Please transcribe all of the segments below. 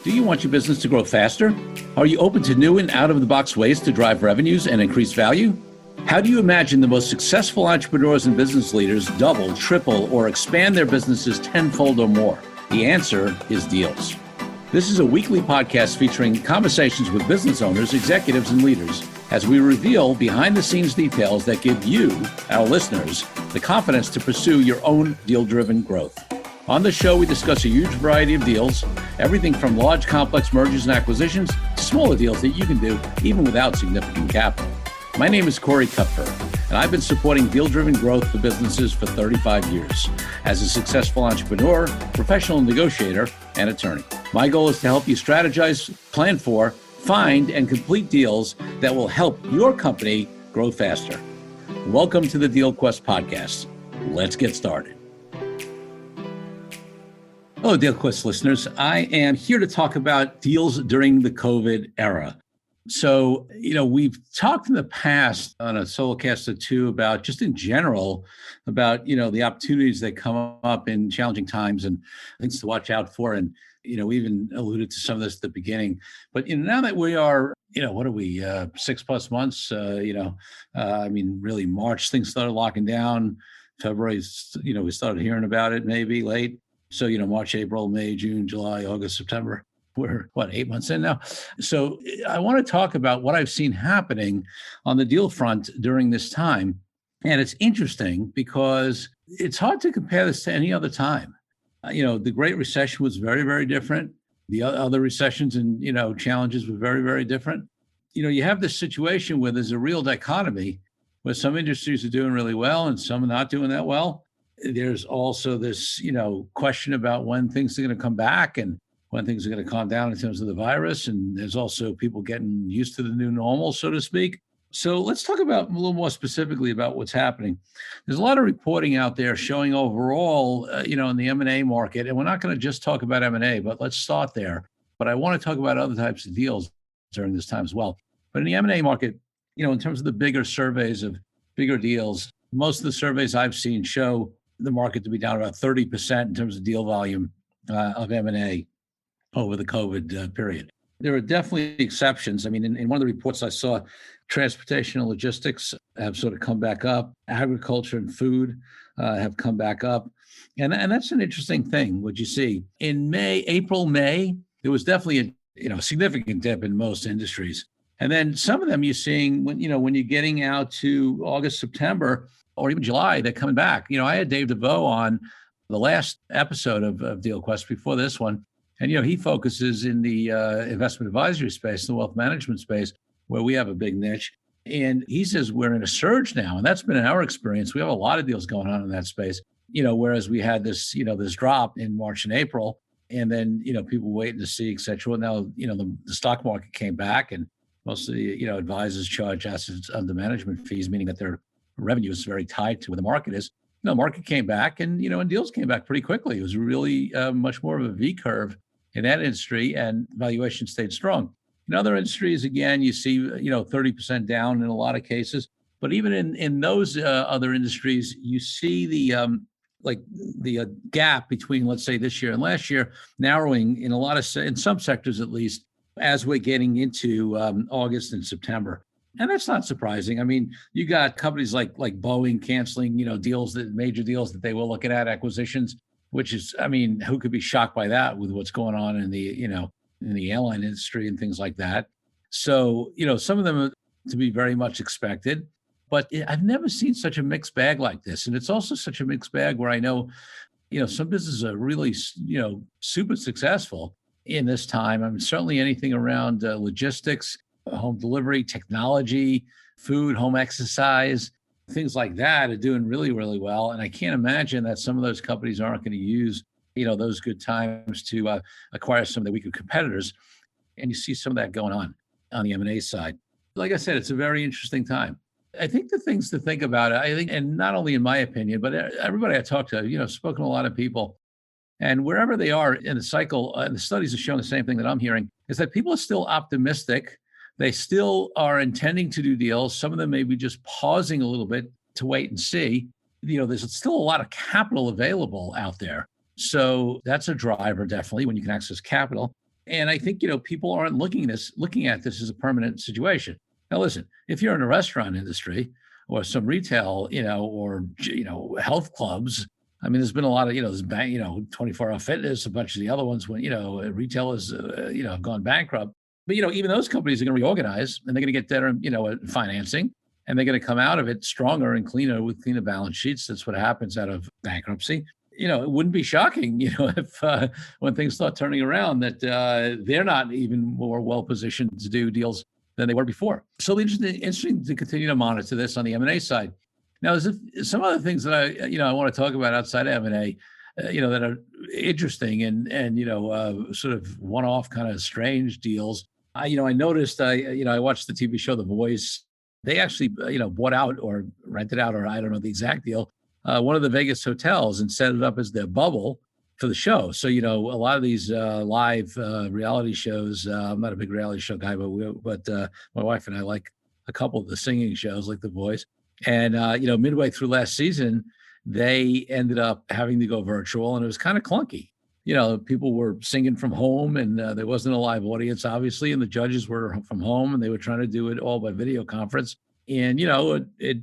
Do you want your business to grow faster? Are you open to new and out-of-the-box ways to drive revenues and increase value? How do you imagine the most successful entrepreneurs and business leaders double, triple, or expand their businesses tenfold or more? The answer is Deals. This is a weekly podcast featuring conversations with business owners, executives, and leaders as we reveal behind-the-scenes details that give you, our listeners, the confidence to pursue your own deal-driven growth. On the show, we discuss a huge variety of deals, everything from large, complex mergers and acquisitions to smaller deals that you can do even without significant capital. My name is Corey Kupfer, and I've been supporting deal-driven growth for businesses for 35 years as a successful entrepreneur, professional negotiator, and attorney. My goal is to help you strategize, plan for, find, and complete deals that will help your company grow faster. Welcome to the DealQuest podcast. Let's get started. Hello, DealQuest listeners. I am here to talk about deals during the COVID era. So, we've talked in the past on a solocast or two about just in general about, the opportunities that come up in challenging times and things to watch out for. And, we even alluded to some of this at the beginning. But, now that we are, what are we, 6+ months, really March, things started locking down. February, we started hearing about it maybe late. So, March, April, May, June, July, August, September, we're 8 months in now. So I want to talk about what I've seen happening on the deal front during this time. And it's interesting because it's hard to compare this to any other time. The Great Recession was very, very different. The other recessions and, challenges were very, very different. You have this situation where there's a real dichotomy where some industries are doing really well and some are not doing that well. There's also this, question about when things are going to come back and when things are going to calm down in terms of the virus. And there's also people getting used to the new normal, so to speak. So let's talk about a little more specifically about what's happening. There's a lot of reporting out there showing overall, in the M&A market, and we're not going to just talk about M&A, but let's start there. But I want to talk about other types of deals during this time as well. But in the M&A market, in terms of the bigger surveys of bigger deals, most of the surveys I've seen show the market to be down about 30% in terms of deal volume of M&A over the COVID period. There are definitely exceptions. I mean, in one of the reports I saw, transportation and logistics have sort of come back up. Agriculture and food have come back up. And that's an interesting thing, what you see. In April, May, there was definitely a significant dip in most industries. And then some of them you're seeing when you're getting out to August, September, or even July, they're coming back. I had Dave DeVoe on the last episode of DealQuest before this one. And, he focuses in the investment advisory space, the wealth management space, where we have a big niche. And he says we're in a surge now. And that's been in our experience. We have a lot of deals going on in that space, whereas we had this, this drop in March and April. And then, people waiting to see, et cetera. Now, the stock market came back and most of the, advisors charge assets under management fees, meaning that their revenue is very tied to where the market is. The market came back and, and deals came back pretty quickly. It was really much more of a V curve in that industry and valuation stayed strong. In other industries, again, you see, 30% down in a lot of cases. But even in those other industries, you see the gap between, let's say, this year and last year narrowing in in some sectors, at least, as we're getting into August and September. And that's not surprising. I mean, you got companies like Boeing canceling, major deals that they were looking at, acquisitions, which is, who could be shocked by that with what's going on in the, in the airline industry and things like that. So, some of them are to be very much expected, but I've never seen such a mixed bag like this. And it's also such a mixed bag where I know, some businesses are really, super successful in this time. Certainly anything around logistics, home delivery, technology, food, home exercise, things like that are doing really, really well. And I can't imagine that some of those companies aren't going to use, those good times to acquire some of the weaker competitors. And you see some of that going on the M&A side. Like I said, it's a very interesting time. I think the things to think about, and not only in my opinion, but everybody I talk to, spoken to a lot of people, and wherever they are in the cycle, and the studies have shown the same thing that I'm hearing, is that people are still optimistic. They still are intending to do deals. Some of them may be just pausing a little bit to wait and see. There's still a lot of capital available out there. So that's a driver, definitely, when you can access capital. And I think, people aren't looking at this as a permanent situation. Now, listen, if you're in a restaurant industry or some retail, or, health clubs, I mean, there's been a lot of, there's 24-hour fitness, a bunch of the other ones when, retailers, have gone bankrupt. But, even those companies are going to reorganize and they're going to get better, financing, and they're going to come out of it stronger and cleaner with cleaner balance sheets. That's what happens out of bankruptcy. It wouldn't be shocking, if when things start turning around that they're not even more well-positioned to do deals than they were before. So interesting to continue to monitor this on the M&A side. Now, there's some other things that I want to talk about outside of M&A, that are interesting and sort of one-off kind of strange deals. I noticed, I watched the TV show The Voice. They actually, bought out or rented out, or I don't know the exact deal, one of the Vegas hotels and set it up as their bubble for the show. So, a lot of these live reality shows, I'm not a big reality show guy, but my wife and I like a couple of the singing shows like The Voice. And, midway through last season, they ended up having to go virtual, and it was kind of clunky. People were singing from home, and there wasn't a live audience, obviously, and the judges were from home, and they were trying to do it all by video conference. And, it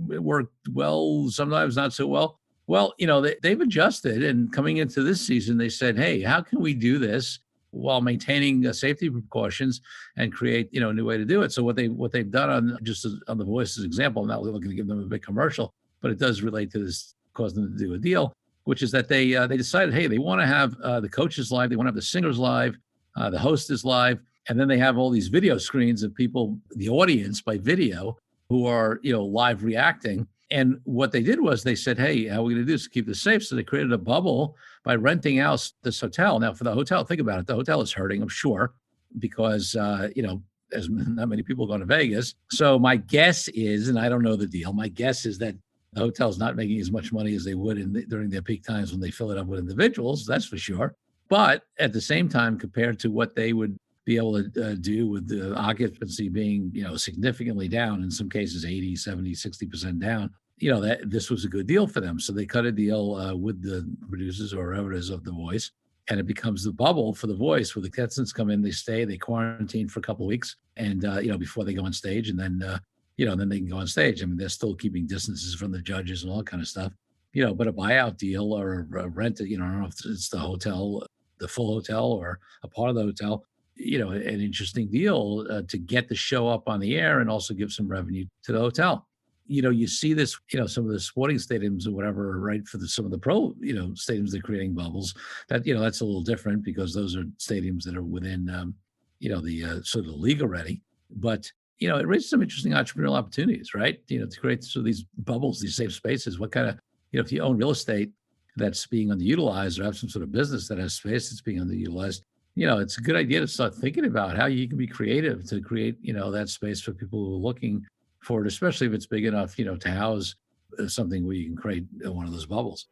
worked well, sometimes not so well. Well, they've adjusted, and coming into this season, they said, hey, how can we do this while maintaining safety precautions and create, a new way to do it? So what they've done on The Voice's example, I'm not looking to give them a big commercial, but it does relate to this, cause them to do a deal, which is that they decided, hey, they want to have the coaches live, they want to have the singers live, the host is live, and then they have all these video screens of people, the audience by video, who are, live reacting. And what they did was they said, hey, how are we going to do this to keep this safe? So they created a bubble by renting out this hotel. Now, for the hotel, think about it. The hotel is hurting, I'm sure, because, there's not many people going to Vegas. So my guess is, and I don't know the deal, my guess is that the hotel's not making as much money as they would during their peak times when they fill it up with individuals, that's for sure. But at the same time, compared to what they would be able to do with the occupancy being, significantly down, in some cases 80, 70, 60% down, that this was a good deal for them. So they cut a deal with the producers or whoever it is of The Voice, and it becomes the bubble for The Voice where the contestants come in, they stay, they quarantine for a couple of weeks, and, before they go on stage, and then, then they can go on stage. I mean, they're still keeping distances from the judges and all that kind of stuff, but a buyout deal or a rent, I don't know if it's the hotel, the full hotel or a part of the hotel, an interesting deal to get the show up on the air and also give some revenue to the hotel. You see this, some of the sporting stadiums or whatever, right, for some of the pro, stadiums, they're creating bubbles. That, that's a little different because those are stadiums that are within, the sort of the league already. But, it raises some interesting entrepreneurial opportunities, right? To create sort of these bubbles, these safe spaces. What kind of, if you own real estate that's being underutilized or have some sort of business that has space that's being underutilized, it's a good idea to start thinking about how you can be creative to create, that space for people who are looking for it, especially if it's big enough, to house something where you can create one of those bubbles.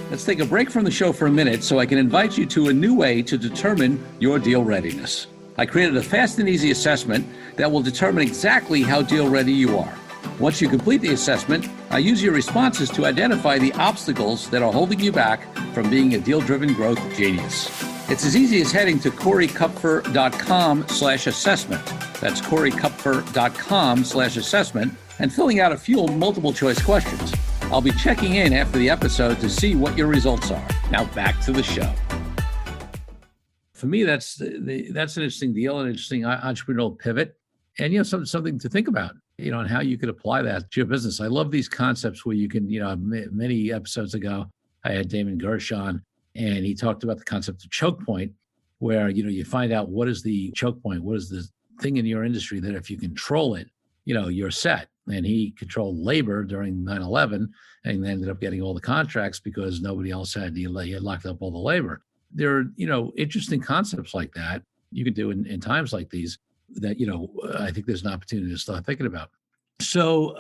Let's take a break from the show for a minute so I can invite you to a new way to determine your deal readiness. I created a fast and easy assessment that will determine exactly how deal ready you are. Once you complete the assessment, I use your responses to identify the obstacles that are holding you back from being a deal-driven growth genius. It's as easy as heading to CoreyKupfer.com/assessment. That's CoreyKupfer.com/assessment and filling out a few multiple choice questions. I'll be checking in after the episode to see what your results are. Now back to the show. For me, that's an interesting deal, an interesting entrepreneurial pivot, and something to think about, and how you could apply that to your business. I love these concepts where you can, many episodes ago, I had Damon Gersh on, and he talked about the concept of choke point, where you find out what is the choke point, what is the thing in your industry that if you control it, you're set. And he controlled labor during 9/11 and ended up getting all the contracts because nobody else had. He had locked up all the labor. There are, interesting concepts like that you can do in times like these that, I think there's an opportunity to start thinking about. So,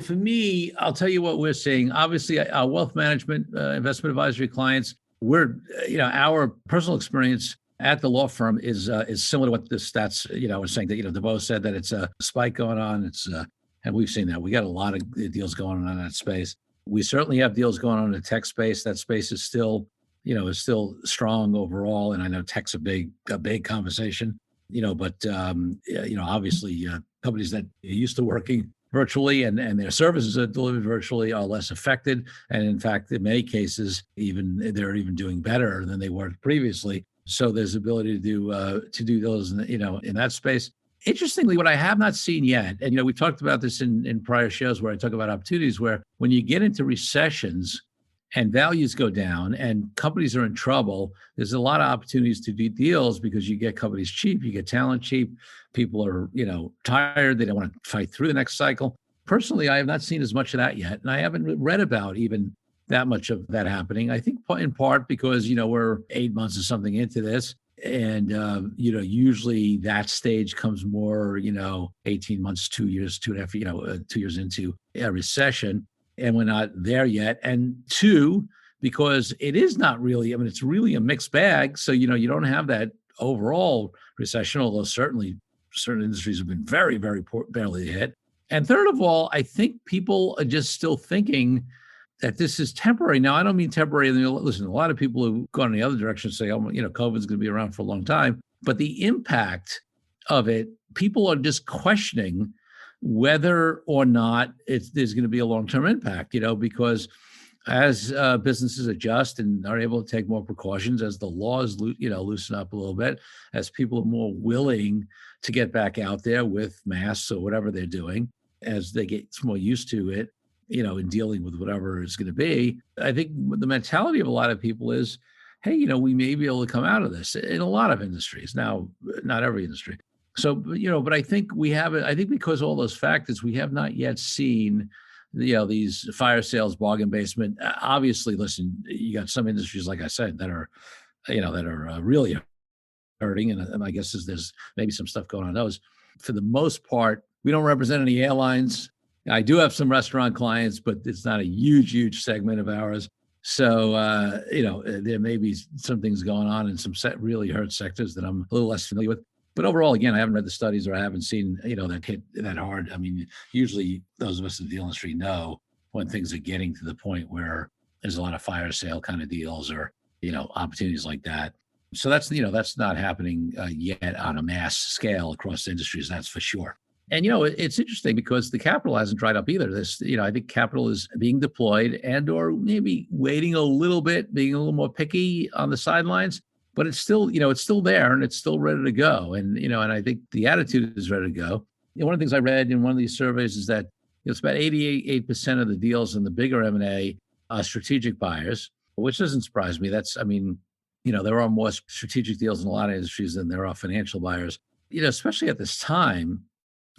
for me, I'll tell you what we're seeing. Obviously, our wealth management, investment advisory clients, our personal experience at the law firm is similar to what the stats, are saying that, DeVos said that it's a spike going on. And we've seen that. We got a lot of deals going on in that space. We certainly have deals going on in the tech space. That space is still is still strong overall. And I know tech's a big conversation, but obviously companies that are used to working virtually and their services are delivered virtually are less affected. And in fact, in many cases, they're even doing better than they were previously. So there's ability to do those, in that space. Interestingly, what I have not seen yet, and we've talked about this in prior shows where I talk about opportunities, where when you get into recessions and values go down and companies are in trouble, there's a lot of opportunities to do deals because you get companies cheap, you get talent cheap. People are, tired. They don't want to fight through the next cycle. Personally, I have not seen as much of that yet. And I haven't read about even that much of that happening. I think in part because, we're 8 months or something into this. And, usually that stage comes more, 18 months, 2 years, 2.5, 2 years into a recession. And we're not there yet. And two, because it is not really, it's really a mixed bag. So, you don't have that overall recession, although certainly certain industries have been very, very badly hit. And third of all, I think people are just still thinking that this is temporary. Now, I don't mean temporary. Listen, a lot of people who gone in the other direction say, COVID's going to be around for a long time. But the impact of it, people are just questioning whether or not there's going to be a long-term impact, because as businesses adjust and are able to take more precautions, as the laws, loosen up a little bit, as people are more willing to get back out there with masks or whatever they're doing, as they get more used to it, in dealing with whatever it's going to be. I think the mentality of a lot of people is, hey, we may be able to come out of this in a lot of industries. Now, not every industry. So, but I think I think because of all those factors, we have not yet seen, these fire sales, bargain basement. Obviously, listen, you got some industries, like I said, that are really hurting. And my guess is there's maybe some stuff going on those. For the most part, we don't represent any airlines. I do have some restaurant clients, but it's not a huge segment of ours. So, there may be some things going on in some really hurt sectors that I'm a little less familiar with. But overall, again, I haven't read the studies or I haven't seen, that hit that hard. Usually those of us in the deal industry know when things are getting to the point where there's a lot of fire sale kind of deals or, opportunities like that. So that's not happening yet on a mass scale across industries, that's for sure. And, it's interesting because the capital hasn't dried up either. I think capital is being deployed and or maybe waiting a little bit, being a little more picky on the sidelines. But it's still, it's still there and it's still ready to go. And, and I think the attitude is ready to go. One of the things I read in one of these surveys is that it's about 88% of the deals in the bigger M&A are strategic buyers, which doesn't surprise me. There are more strategic deals in a lot of industries than there are financial buyers, especially at this time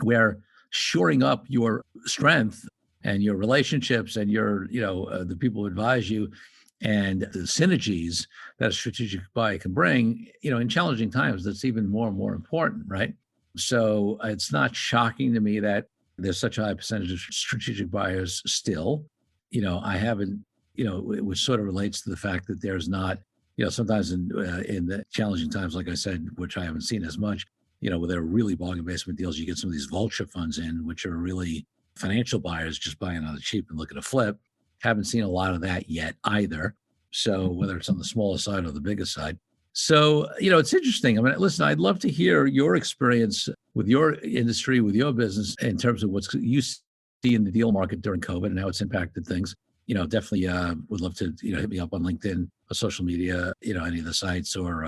where shoring up your strength and your relationships and your, the people who advise you and the synergies that a strategic buy can bring, in challenging times, that's even more and more important, right? So it's not shocking to me that there's such a high percentage of strategic buyers still. I haven't, which sort of relates to the fact that there's not, sometimes in the challenging times, like I said, which I haven't seen as much, where there are really bargain basement deals, you get some of these vulture funds in, which are really financial buyers just buying on the cheap and looking to flip. Haven't seen a lot of that yet either. So whether it's on the smaller side or the bigger side. So, it's interesting. Listen, I'd love to hear your experience with your industry, with your business in terms of what you see in the deal market during COVID and how it's impacted things. Definitely would love to, hit me up on LinkedIn or social media, any of the sites or,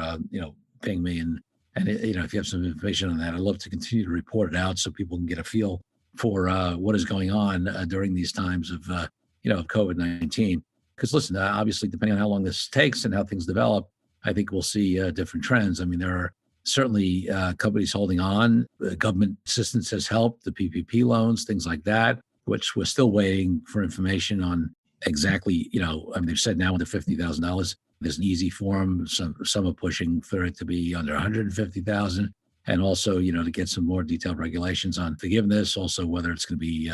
ping me. And if you have some information on that, I'd love to continue to report it out so people can get a feel for what is going on during these times of, of COVID-19. Because listen, obviously, depending on how long this takes and how things develop, I think we'll see different trends. There are certainly companies holding on. Government assistance has helped, the PPP loans, things like that, which we're still waiting for information on exactly, they've said now under $50,000. There's an easy form. Some are pushing for it to be under $150,000. And also, to get some more detailed regulations on forgiveness, also whether it's going to be,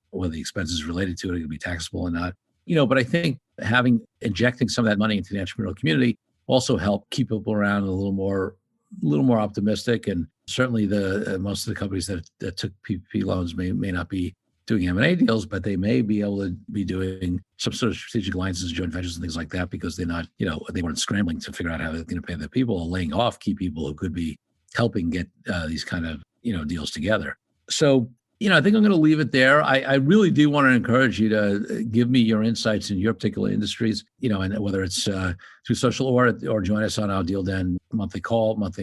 whether the expenses related to it are going to be taxable or not. But I think injecting some of that money into the entrepreneurial community also help keep people around a little more optimistic. And certainly most of the companies that took PPP loans may not be doing M&A deals, but they may be able to be doing some sort of strategic alliances, joint ventures and things like that, because they're not, they weren't scrambling to figure out how they're going to pay their people, or laying off key people who could be helping get these kind of, deals together. So, I think I'm going to leave it there. I really do want to encourage you to give me your insights in your particular industries, and whether it's through social or join us on our Deal Den monthly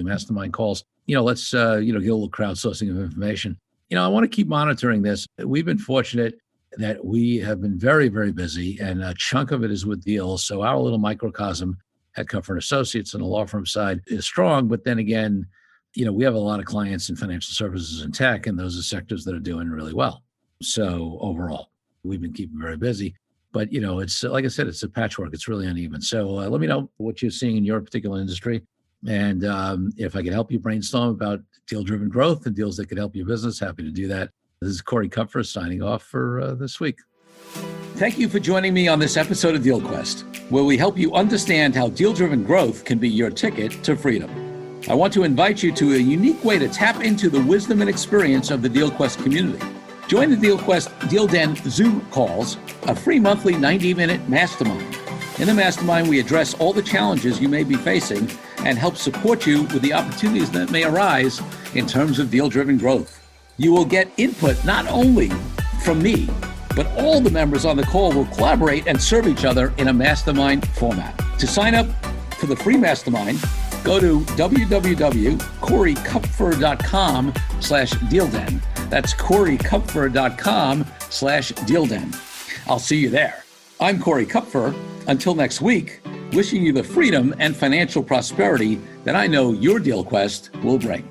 mastermind calls. Let's, get a little crowdsourcing of information. I want to keep monitoring this. We've been fortunate that we have been very, very busy, and a chunk of it is with deals. So our little microcosm at Comfort Associates on the law firm side is strong. But then again, we have a lot of clients in financial services and tech, and those are sectors that are doing really well. So overall, we've been keeping very busy. But, it's like I said, it's a patchwork. It's really uneven. So let me know what you're seeing in your particular industry. And if I could help you brainstorm about deal-driven growth and deals that could help your business, happy to do that. This is Corey Kupfer signing off for this week. Thank you for joining me on this episode of DealQuest, where we help you understand how deal-driven growth can be your ticket to freedom. I want to invite you to a unique way to tap into the wisdom and experience of the DealQuest community. Join the DealQuest Deal Den Zoom calls, a free monthly 90-minute mastermind. In the mastermind, we address all the challenges you may be facing and help support you with the opportunities that may arise in terms of deal-driven growth. You will get input not only from me, but all the members on the call will collaborate and serve each other in a mastermind format. To sign up for the free mastermind, go to www.coreykupfer.com/dealden. That's coreykupfer.com/dealden. I'll see you there. I'm Corey Kupfer. Until next week, wishing you the freedom and financial prosperity that I know your DealQuest will bring.